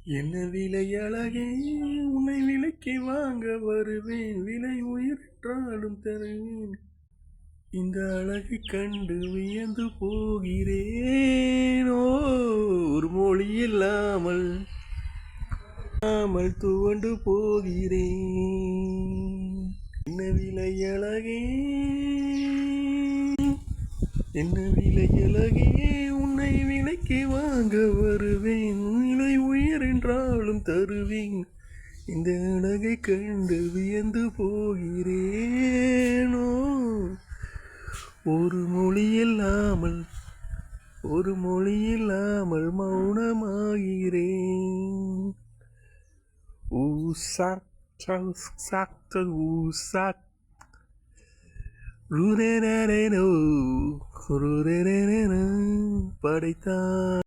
என்ன விலை அழகே, உன்னை விலைக்கு வாங்க வருவேன், விலை உயிர்த்தாலும் தருவேன். இந்த அழகை கண்டு வியந்து போகிறேனோ, ஒரு மொழி இல்லாமல் துவண்டு போகிறேன். என்ன விலை அழகே, என்ன விலை அழகே, உன்னை விலைக்கு வாங்க வருவேன், விலை உயிர் என்றாலும் தருவேன். இந்த அழகை கண்டு வியந்து போகிறேனோ, ஒரு மொழி இல்லாமல் மௌனமாகிறேன். ஊசாக் சாக் ஊசாக் படைத்தான்